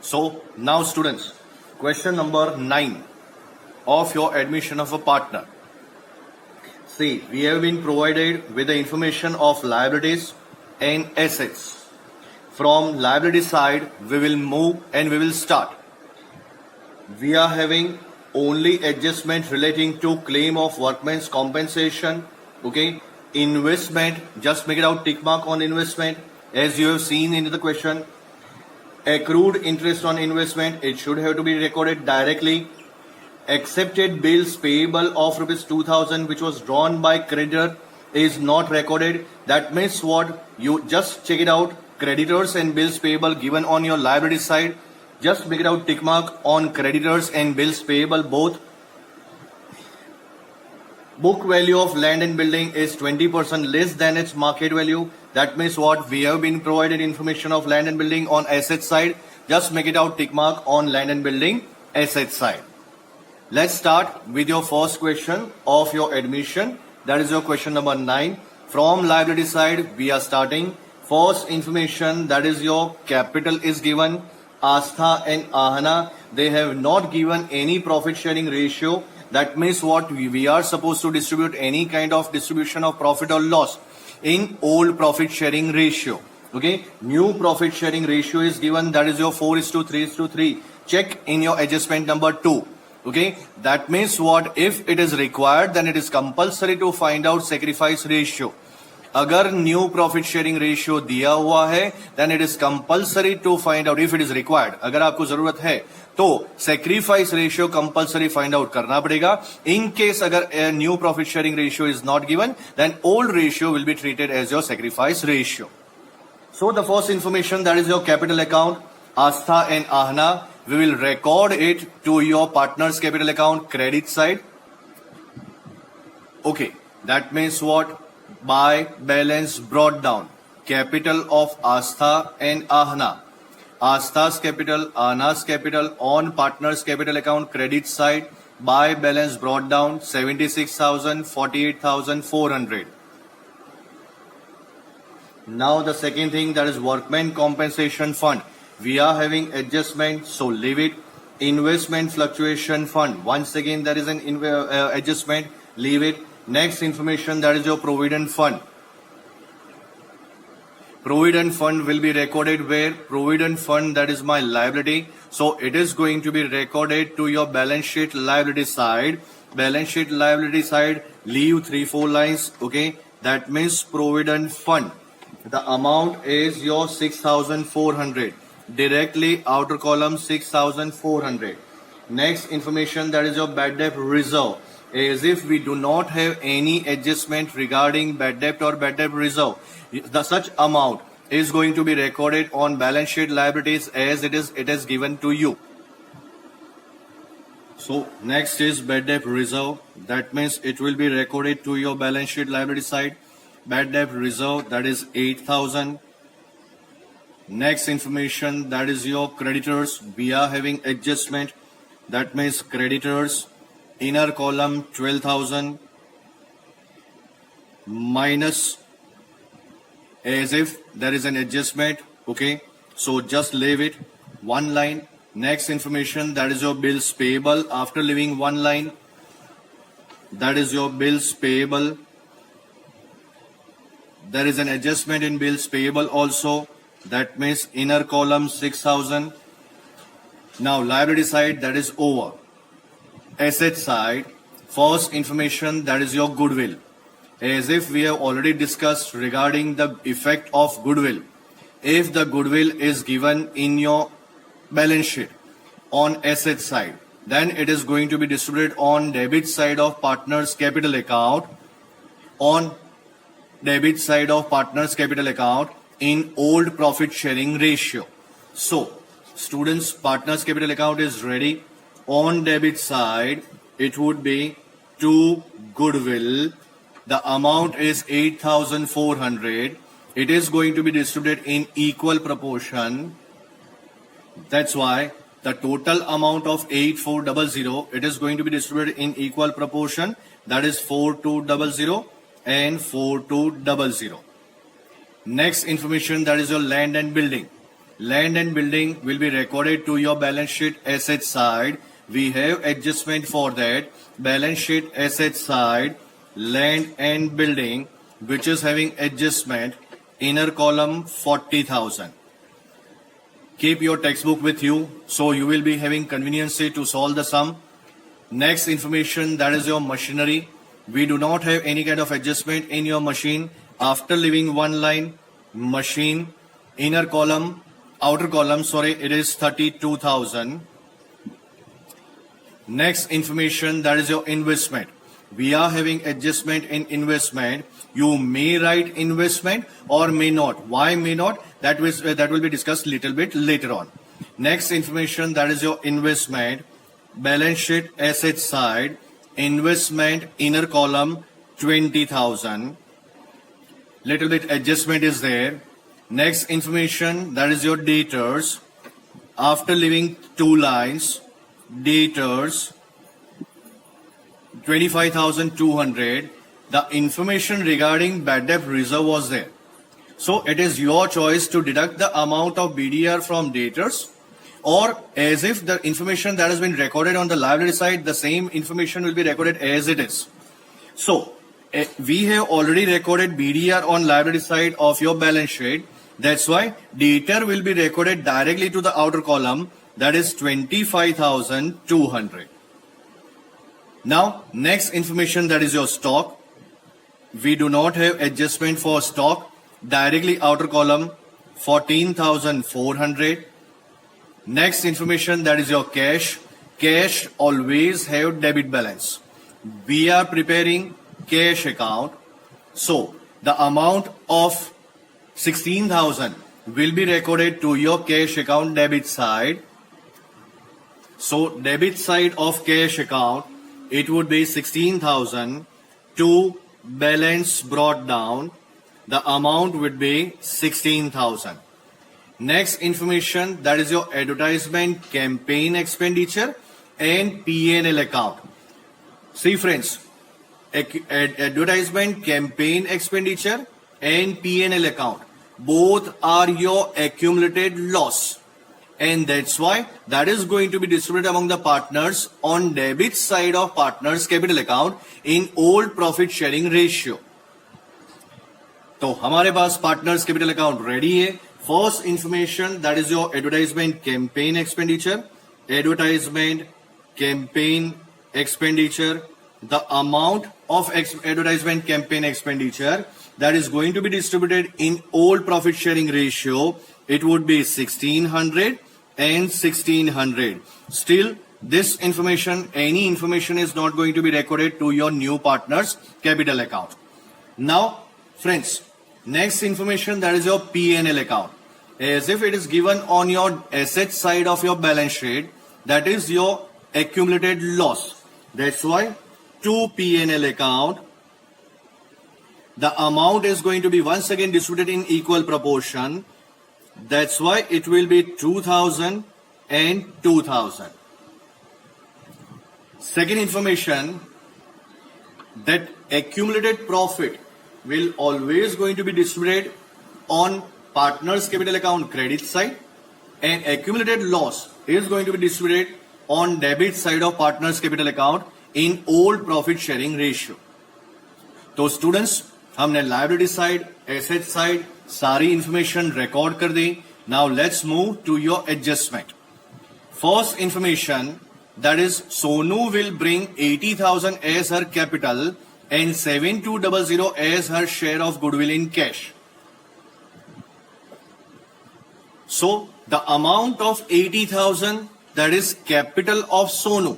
So now students, question number 9 of your admission of a partner. See, we have been provided with the information of liabilities and assets. From liability side, we will move and we will start. We are having only adjustment relating to claim of workman's compensation. Okay, investment, just make it out, tick mark on investment. As you have seen in the question, accrued interest on investment, it should have to be recorded directly. Accepted bills payable of rupees 2000 which was drawn by creditor is not recorded. That means what? You just check it out. Creditors and bills payable given on your liability side. Just make it out, tick mark on creditors and bills payable both. Book value of land and building is 20% less than its market value. That means what? We have been provided information of land and building on asset side. Just make it out, tick mark on land and building asset side. Let's start with your first question of your admission. That is your question number 9. From liability side, we are starting. First information, that is your capital is given. Astha and Ahana, they have not given any profit sharing ratio. That means what? We are supposed to distribute any kind of distribution of profit or loss in old profit sharing ratio. Okay, new profit sharing ratio is given. That is your 4:3:3. Check in your adjustment number 2. Okay, that means what? If it is required, then it is compulsory to find out sacrifice ratio. अगर new profit sharing ratio दिया हुआ है, then it is compulsory to find out. If it is required, अगर आपको जरूरत है तो sacrifice ratio compulsory find out करना पड़ेगा. इन केस अगर new profit sharing ratio is not given, then old ratio will be treated as your sacrifice ratio. So the first information, that is your capital account, Astha and Ahana. We will record it to your partner's capital account, credit side. Okay, that means what? By balance brought down, capital of Astha and Ahana. Astha's capital, Ahana's capital on partner's capital account, credit side. By balance brought down, 76,000, 48,400. Now the second thing, that is workman compensation fund. We are having adjustment, so leave it. Investment fluctuation fund. Once again, there is an adjustment, leave it. Next information, that is your provident fund. Provident fund will be recorded where? Provident fund, that is my liability. So it is going to be recorded to your balance sheet liability side. Balance sheet liability side, leave 3-4 lines. Okay, that means provident fund. The amount is your 6,400. Directly outer column 6,400. Next information, that is your bad debt reserve. As if we do not have any adjustment regarding bad debt or bad debt reserve, such amount is going to be recorded on balance sheet liabilities as it is given to you. So next is bad debt reserve. That means it will be recorded to your balance sheet liability side. Bad debt reserve, that is 8,000. Next information, that is your creditors. We are having adjustment. That means creditors, inner column 12,000 minus, as if there is an adjustment. Okay, so just leave it one line. Next information, that is your bills payable. After leaving one line, that is your bills payable. There is an adjustment in bills payable also. That means inner column 6,000. Now liability side, that is over. Asset side, first information, that is your goodwill. As if we have already discussed regarding the effect of goodwill. If the goodwill is given in your balance sheet on asset side, then it is going to be distributed on debit side of partner's capital account. On debit side of partner's capital account in old profit sharing ratio. So students, partner's capital account is ready. On debit side, it would be to goodwill. The amount is 8,400. It is going to be distributed in equal proportion. That's why the total amount of 8,400, it is going to be distributed in equal proportion. That is 4,200 and 4,200. Next information, that is your land and building. land and building will be recorded to your balance sheet asset side. We have adjustment for that. Balance sheet asset side, land and building, which is having adjustment, inner column 40,000. Keep your textbook with you, so you will be having conveniency to solve the sum. Next information, that is your machinery. We do not have any kind of adjustment in your machine. After leaving one line, machine, outer column, it is 32,000. Next information, that is your investment. We are having adjustment in investment. You may write investment or may not. Why may not? That will be discussed little bit later on. Next information, that is your investment. Balance sheet asset side, investment inner column 20,000. Little bit adjustment is there. Next information, that is your debtors. After leaving two lines, debtors 25,200. The information regarding bad debt reserve was there. So it is your choice to deduct the amount of BDR from debtors, or as if the information that has been recorded on the liability side, the same information will be recorded as it is. So we have already recorded BDR on liability side of your balance sheet. That's why debtor will be recorded directly to the outer column, that is 25,200. Now next information, that is your stock. We do not have adjustment for stock. Directly outer column 14,400. Next information, that is your cash. Cash always have debit balance. We are preparing cash account. So the amount of 16,000 will be recorded to your cash account debit side. So debit side of cash account, it would be 16,000 to balance brought down. The amount would be 16,000. Next information, that is your advertisement campaign expenditure and P&L account. See friends, advertisement campaign expenditure and P&L account, both are your accumulated loss. And that's why that is going to be distributed among the partners on debit side of partners capital account in old profit sharing ratio. तो हमारे पास partners capital account ready है. First information, that is your advertisement campaign expenditure. Advertisement campaign expenditure, the amount of advertisement campaign expenditure that is going to be distributed in old profit sharing ratio, it would be 1600 and 1600. Still, this information, any information is not going to be recorded to your new partner's capital account. Now, friends, next information, that is your P&L account. As if it is given on your asset side of your balance sheet, that is your accumulated loss. That's why to P&L account, the amount is going to be once again distributed in equal proportion. That's why it will be 2,000 and 2,000. Second information, that accumulated profit will always going to be distributed on partners capital account credit side, and accumulated loss is going to be distributed on debit side of partners capital account in old profit sharing ratio. तो students, हमने liability side, asset side सारी information record कर दी. Now let's move to your adjustment. First information, that is Sonu will bring 80,000 as her capital and 7200 as her share of goodwill in cash. So the amount of 80,000, that is capital of Sonu,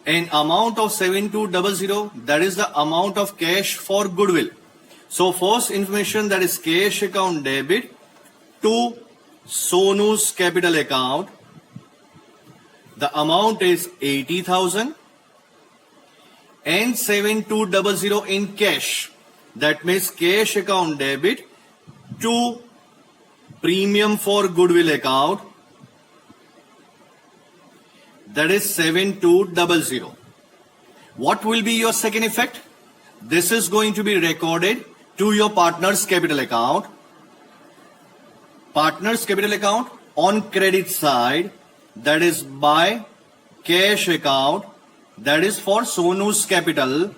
and amount of 7200, that is the amount of cash for goodwill. So first information, that is cash account debit to Sonu's capital account. The amount is 80,000 and 7200 in cash. That means cash account debit to premium for goodwill account, that is 7200. What will be your second effect? This is going to be recorded to your partner's capital account. partner's capital account on credit side, that is by cash account, that is for Sonu's capital.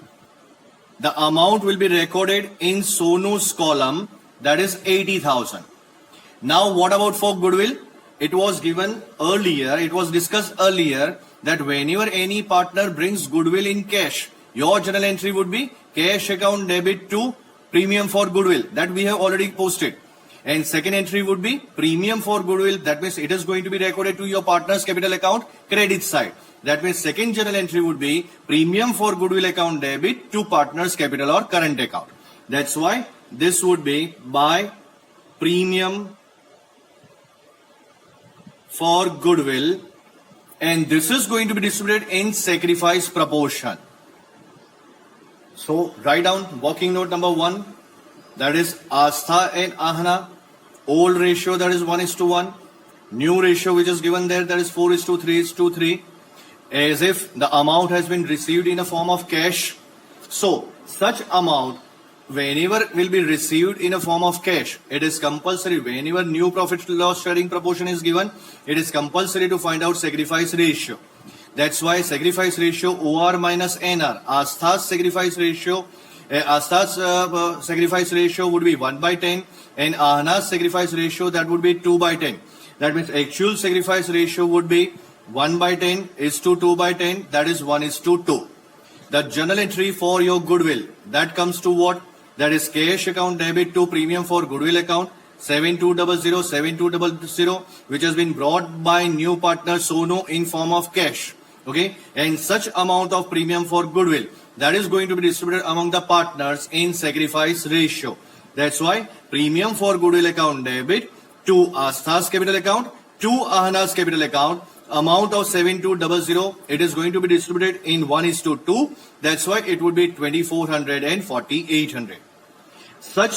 The amount will be recorded in Sonu's column, that is 80,000. Now what about for goodwill? It was given earlier, it was discussed earlier that whenever any partner brings goodwill in cash, your journal entry would be cash account debit to premium for goodwill, that we have already posted. And second entry would be premium for goodwill, that means it is going to be recorded to your partner's capital account credit side. That means second journal entry would be premium for goodwill account debit to partner's capital or current account. That's why this would be by premium for goodwill, and this is going to be distributed in sacrifice proportion. So write down working note number 1, that is Astha and Ahana. Old ratio, that is 1:1. New ratio which is given there, that is 4:3:3. As if the amount has been received in a form of cash. So such amount whenever will be received in a form of cash, it is compulsory. Whenever new profit loss sharing proportion is given, it is compulsory to find out sacrifice ratio. That's why sacrifice ratio OR minus NR. Astha's sacrifice ratio sacrifice ratio would be 1/10, and Ahana's sacrifice ratio, that would be 2/10. That means actual sacrifice ratio would be 1/10 is to 2/10, that is 1:2. The journal entry for your goodwill, that comes to what? That is cash account debit to premium for goodwill account 7200, which has been brought by new partner Sonu in form of cash. Okay, and such amount of premium for goodwill, that is going to be distributed among the partners in sacrifice ratio. That's why premium for goodwill account debit to Astha's capital account to Ahana's capital account, amount of 7200, it is going to be distributed in 1:2. That's why it would be 2400 and 4800. Such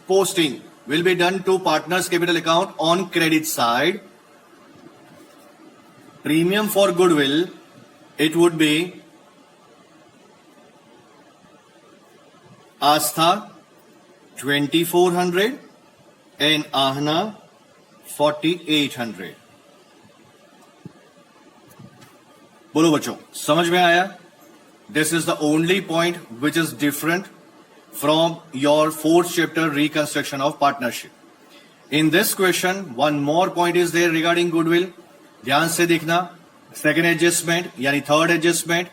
posting will be done to partner's capital account on credit side. Premium for goodwill, it would be Astha 2400 and Ahana 4800. बोलो बच्चों, समझ में आया? This is the only point which is different from your 4th chapter reconstruction of partnership. In this question, one more point is there regarding goodwill. ध्यान से देखना. Second adjustment, यानी third adjustment.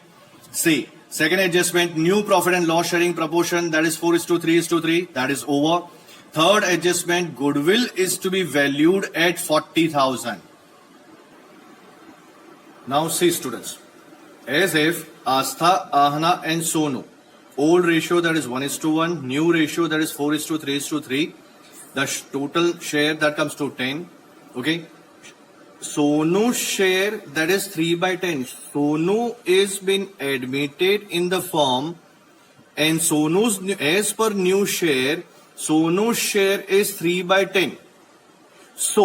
See, second adjustment, new profit and loss sharing proportion, that is 4:3:3, that is over. Third adjustment, goodwill is to be valued at 40,000. Now see students, as if Astha, Ahana and Sonu, old ratio that is 1:1, new ratio that is 4:3:3, the total share that comes to 10, okay. Sonu's share, that is 3/10. Sonu is been admitted in the firm, and Sonu's, as per new share, Sonu's share is 3/10. So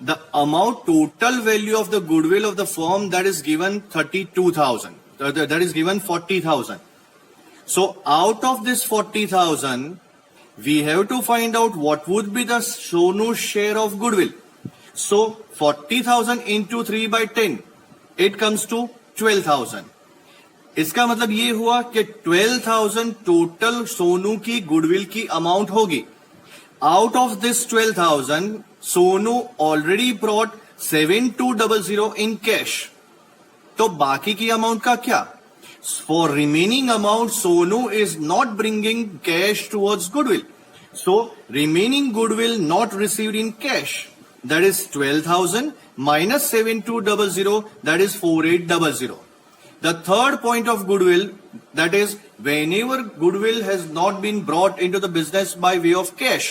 the amount, total value of the goodwill of the firm, that is given 32,000. That is given 40,000. So out of this 40,000, we have to find out what would be the Sonu's share of goodwill. So 40,000 into 3/10, it comes to 12,000. इसका मतलब ये हुआ कि 12,000 total Sonu की goodwill की amount होगी. Out of this 12,000, Sonu already brought 7200 in cash. तो बाकी की अमाउंट का क्या? For remaining amount Sonu is not bringing cash towards goodwill. So remaining goodwill not received in cash, that is 12,000 minus 7200, that is 4800. The third point of goodwill, that is whenever goodwill has not been brought into the business by way of cash,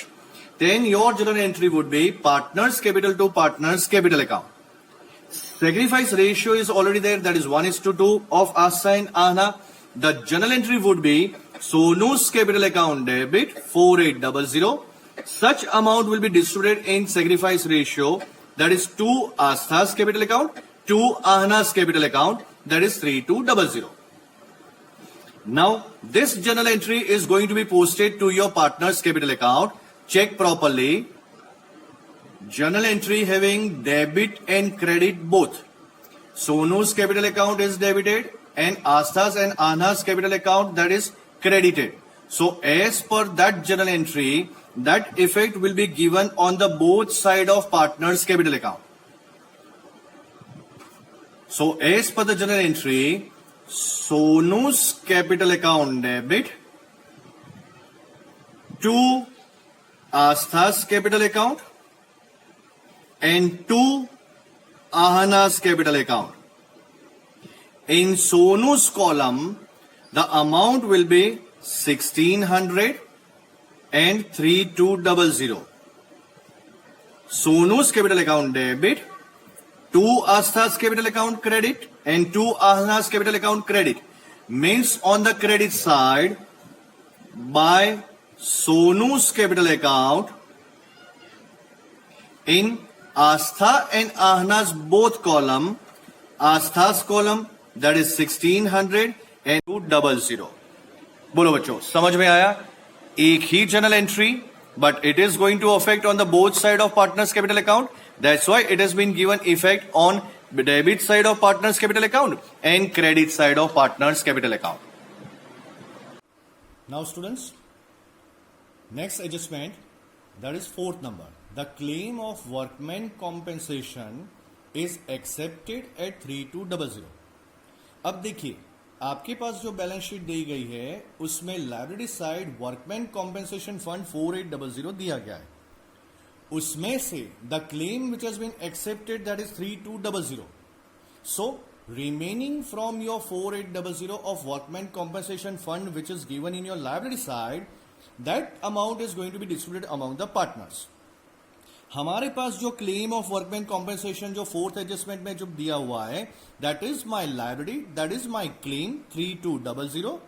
then your journal entry would be partner's capital to partner's capital account. Sacrifice ratio is already there, that is 1:2 of Astha and Ahana. The journal entry would be Sonu's capital account debit 4800. Such amount will be distributed in sacrifice ratio, that is to Astha's capital account to Ahana's capital account, that is 3200. Now this journal entry is going to be posted to your partner's capital account. Check properly. journal entry having debit and credit both. Sonu's capital account is debited and Astha's and Ahna's capital account that is credited. So as per that journal entry, that effect will be given on the both side of partner's capital account. So as per the journal entry, Sonu's capital account debit to Astha's capital account and to Ahna's capital account. In Sonu's column, the amount will be 1600 and 3200. Sonu's capital account debit to Astha's capital account credit and to Ahna's capital account credit means on the credit side by Sonu's capital account in Astha and Ahna's both column, Astha's column that is 1600 and 200. बोलो बच्चों, समझ में आया? एक ही journal entry, but it is going to affect on the both side of partner's capital account. That's why it has been given effect on the debit side of partner's capital account and credit side of partner's capital account. Now students, next adjustment, that is fourth number. The claim of workman compensation is accepted at 3200. अब देखिए, आपके पास जो balance sheet दी गई है उसमें liability side workman compensation fund 4800 दिया गया है. उसमें से the claim which has been accepted that is 3200. So remaining from your 4800 of workman compensation fund which is given in your liability side, that amount is going to be distributed among the partners. हमारे पास जो claim of workman compensation जो fourth adjustment में जो दिया हुआ है that is my liability, that is my claim 3200.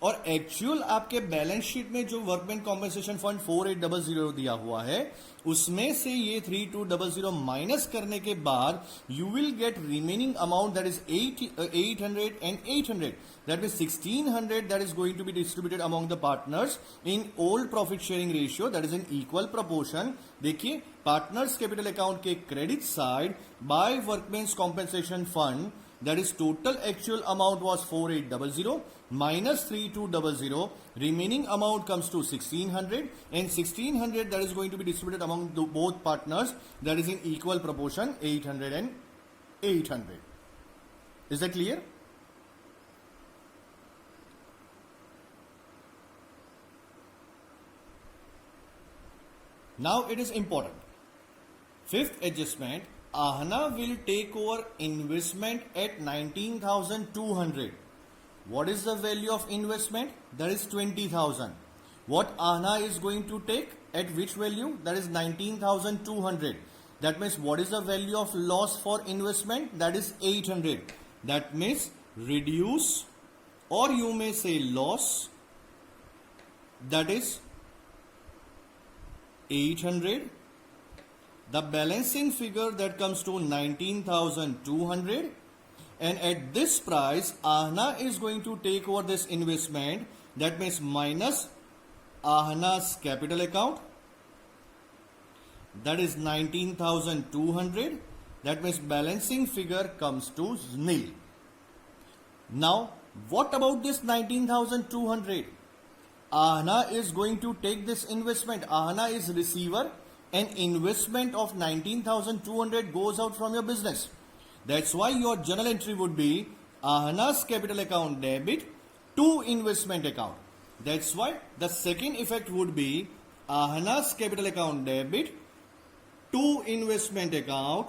और actual आपके बैलेंस शीट में जो वर्कमैन कॉम्पेंसेशन फंड 4800 दिया हुआ है उसमें से ये 3200 माइनस करने के बाद you will get remaining amount that is 800 and 800. That is 1600 that is going to be distributed among the partners in old profit sharing ratio that is in equal proportion. देखिए, पार्टनर्स कैपिटल अकाउंट के credit side by workman's compensation fund that is total actual amount was 4800 minus 3200, remaining amount comes to 1600 and 1600 that is going to be distributed among both partners that is in equal proportion 800 and 800. Is that clear? Now it is important. Fifth adjustment, Ahna will take over investment at 19,200. What is the value of investment? That is 20,000. What Ahna is going to take at which value? That is 19,200. That means what is the value of loss for investment? That is 800. That means reduce, or you may say loss, that is 800. The balancing figure that comes to 19,200, and at this price Ahna is going to take over this investment. That means minus Ahna's capital account, that is 19,200. That means balancing figure comes to nil. Now what about this 19,200? Ahna is going to take this investment. Ahna is receiver. An investment of 19,200 goes out from your business. That's why your journal entry would be Ahna's capital account debit to investment account. That's why the second effect would be Ahna's capital account debit to investment account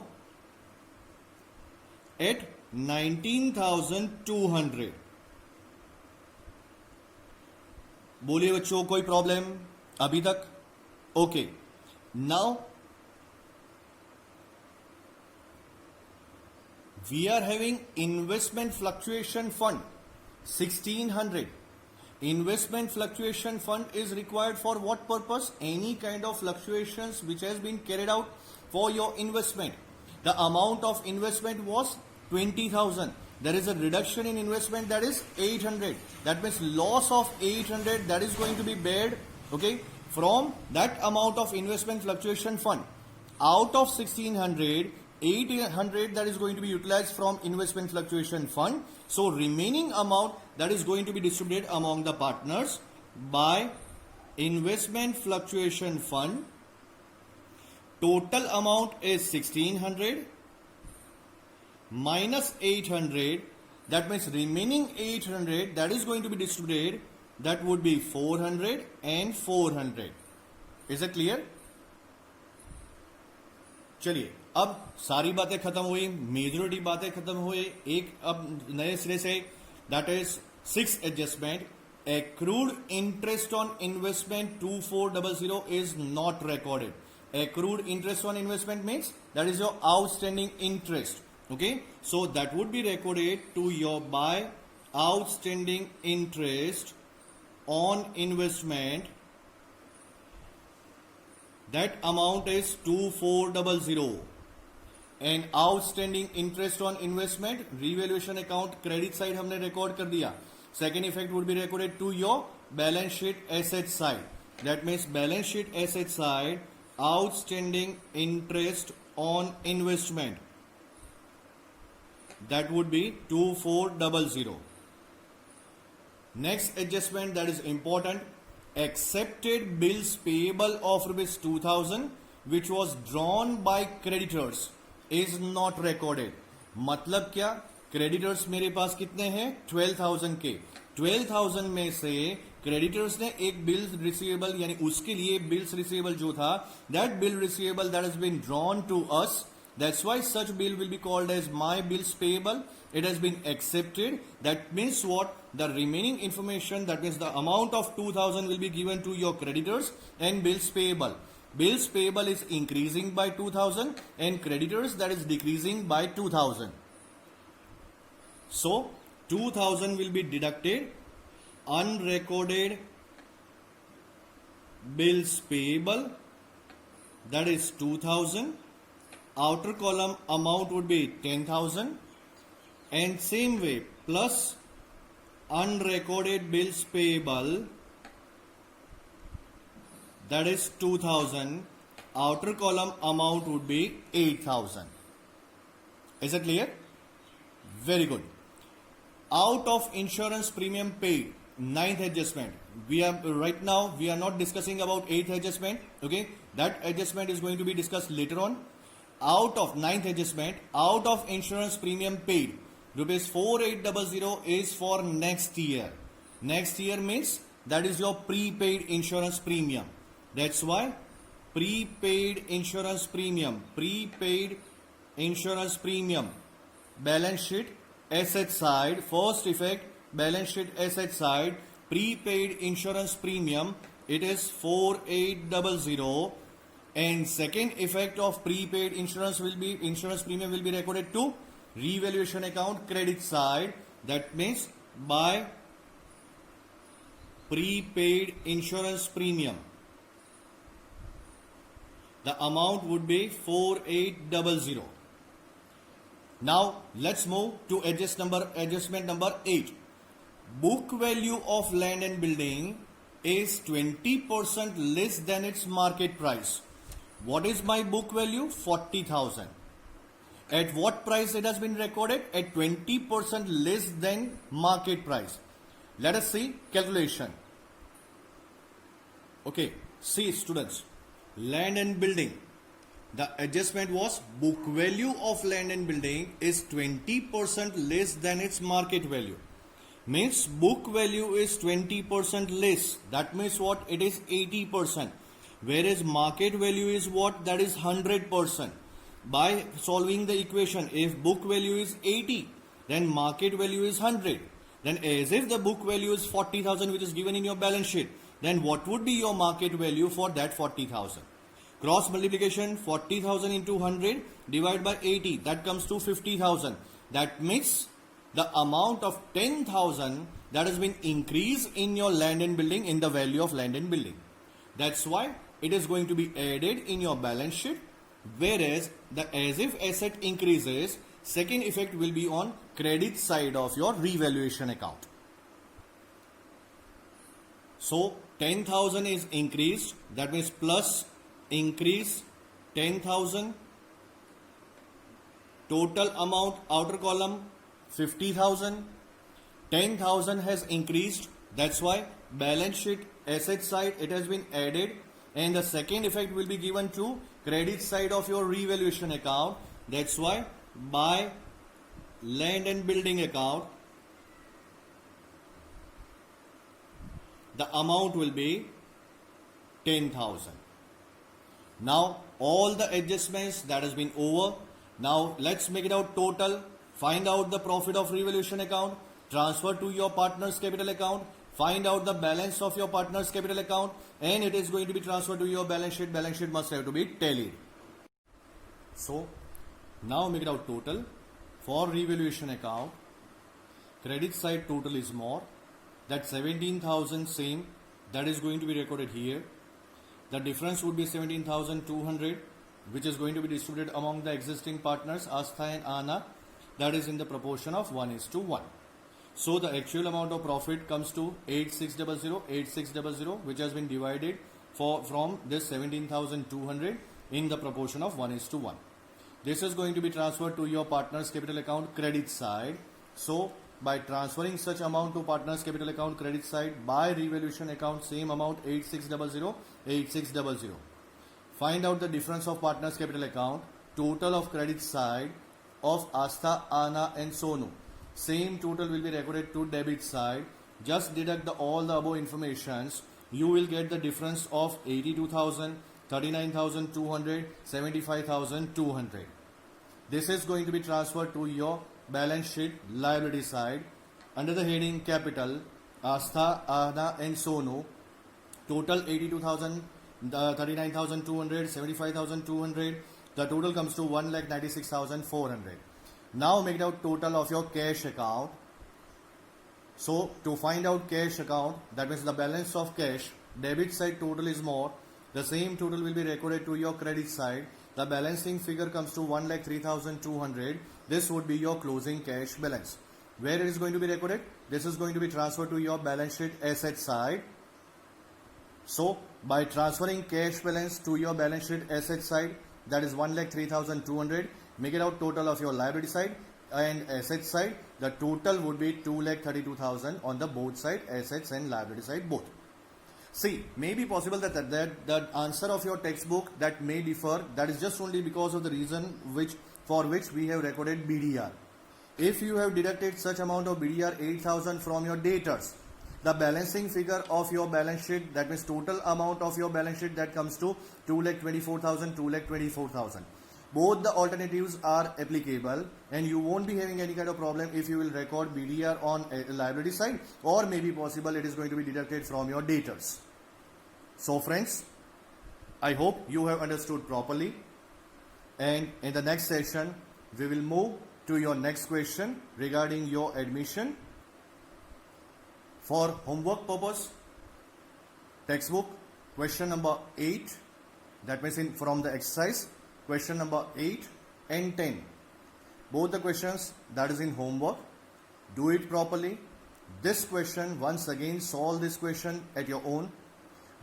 at 19,200. बोलिए बच्चों, कोई problem अभी तक? Okay. Now we are having investment fluctuation fund 1600. Investment fluctuation fund is required for what purpose? Any kind of fluctuations which has been carried out for your investment. The amount of investment was 20,000. There is a reduction in investment, that is 800. That means loss of 800 that is going to be bared, okay, from that amount of investment fluctuation fund. out of 1600, 800 that is going to be utilized from investment fluctuation fund. So remaining amount that is going to be distributed among the partners by investment fluctuation fund. Total amount is 1600 minus 800. That means remaining 800 that is going to be distributed, that would be 400 and 400. Is it clear? चलिए अब सारी बातें खत्म हुई, majority बातें खत्म हुई, एक अब नए सिरे से, that is 6 adjustment. Accrued interest on investment 2400 is not recorded. Accrued interest on investment means that is your outstanding interest. Okay, so that would be recorded to your by outstanding interest on investment. That amount is 2400. And outstanding interest on investment revaluation account credit side हमने record कर दिया. Second effect would be recorded to your balance sheet asset side. That means balance sheet asset side outstanding interest on investment. That would be 2400. Next adjustment that is important. Accepted bills payable of rupees 2000 which was drawn by creditors is not recorded. मतलब क्या, creditors मेरे पास कितने हैं 12,000 के. 12,000 में से creditors ने एक बिल रिसीवेबल यानी उसके लिए बिल्स रिसीवेबल जो था, that bill receivable that has been drawn to us. That's why such bill will be called as my bills payable. It has been accepted. That means what? The remaining information, that means the amount of 2000 will be given to your creditors and bills payable. Bills payable is increasing by 2000 and creditors that is decreasing by 2000. So 2000 will be deducted. Unrecorded bills payable, that is 2000. Outer column amount would be 10,000 and same way plus unrecorded bills payable, that is 2000. Outer column amount would be 8,000. Is it clear? Very good. Out of insurance premium paid, ninth adjustment. We are right now we are not discussing about eighth adjustment. Okay, that adjustment is going to be discussed later on. Out of ninth adjustment, out of insurance premium paid, rupees 4800 is for next year. Next year means that is your prepaid insurance premium. That's why prepaid insurance premium, balance sheet asset side, first effect balance sheet asset side, prepaid insurance premium, it is 4800. And second effect of prepaid insurance premium will be recorded to revaluation account credit side. That means by prepaid insurance premium, the amount would be 4800. Now let's move to adjustment number 8. Book value of land and building is 20% less than its market price. What is my book value? 40,000. At what price it has been recorded? At 20% less than market price. Let us see calculation. Okay, see students, land and building. The adjustment was book value of land and building is 20% less than its market value. Means book value is 20% less. That means what? It is 80%. Whereas market value is what? That is 100%. By solving the equation, if book value is 80, then market value is 100. Then as if the book value is 40,000 which is given in your balance sheet, then what would be your market value for that 40,000? Cross multiplication, 40,000 into 100 divided by 80, that comes to 50,000. That means the amount of 10,000 that has been increased in your land and building, in the value of land and building. That's why it is going to be added in your balance sheet, whereas the as if asset increases, second effect will be on credit side of your revaluation account. So 10,000 is increased, that means plus increase 10,000. Total amount outer column 50,000. 10,000 has increased. That's why balance sheet asset side it has been added, and the second effect will be given to credit side of your revaluation account. That's why by land and building account the amount will be 10,000. Now all the adjustments that has been over. Now let's make it out total. Find out the profit of revaluation account, transfer to your partner's capital account, find out the balance of your partner's capital account, and it is going to be transferred to your balance sheet. Balance sheet must have to be tallied. So now make it out total. For revaluation account, credit side total is more. That 17,000 same, that is going to be recorded here. The difference would be 17,200, which is going to be distributed among the existing partners Astha and Anna. That is in the proportion of 1:1. So the actual amount of profit comes to 8600, which has been divided from this 17,200 in the proportion of 1:1. This is going to be transferred to your partner's capital account credit side. So by transferring such amount to partner's capital account credit side by revaluation account, same amount 8600. Find out the difference of partner's capital account, total of credit side of Astha, Anna and Sonu. Same total will be recorded to debit side. Just deduct all the above informations. You will get the difference of 82,000, 39,200, 75,200. This is going to be transferred to your balance sheet liability side under the heading capital. Astha, Anna and Sonu, total 82,000, 39,200, 75,200. The total comes to 1,96,400. Now make out total of your cash account. So to find out cash account, that means the balance of cash, debit side total is more. The same total will be recorded to your credit side. The balancing figure comes to 1,03,200. This would be your closing cash balance. Where it is going to be recorded? This is going to be transferred to your balance sheet asset side. So by transferring cash balance to your balance sheet asset side, that is 1,03,200. Make it out total of your liability side and asset side. The total would be 2,32,000 on the both side, assets and liability side both. See, may be possible that the answer of your textbook that may differ. That is just only because of the reason for which we have recorded BDR. If you have deducted such amount of BDR 8,000 from your debtors, the balancing figure of your balance sheet, that means total amount of your balance sheet, that comes to 2,24,000, 2,24,000. Both the alternatives are applicable, and you won't be having any kind of problem if you will record BDR on a liability side, or maybe possible it is going to be deducted from your debtors. So friends, I hope you have understood properly, and in the next session we will move to your next question regarding your admission. For homework purpose, textbook question number 8, that means from the exercise question number 8 and 10. Both the questions that is in homework. Do it properly. This question, once again, solve this question at your own.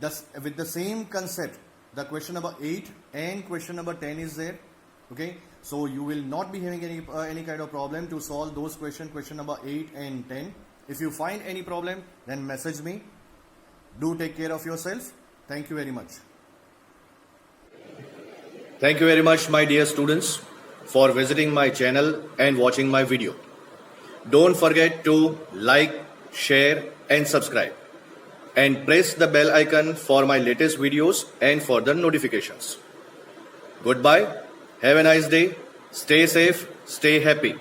Thus, with the same concept, the question number 8 and question number 10 is there. Okay, so you will not be having any kind of problem to solve those questions, question number 8 and 10. If you find any problem, then message me. Do take care of yourself. Thank you very much. Thank you very much, my dear students, for visiting my channel and watching my video. Don't forget to like, share and subscribe, and press the bell icon for my latest videos and further notifications. Goodbye. Have a nice day. Stay safe. Stay happy.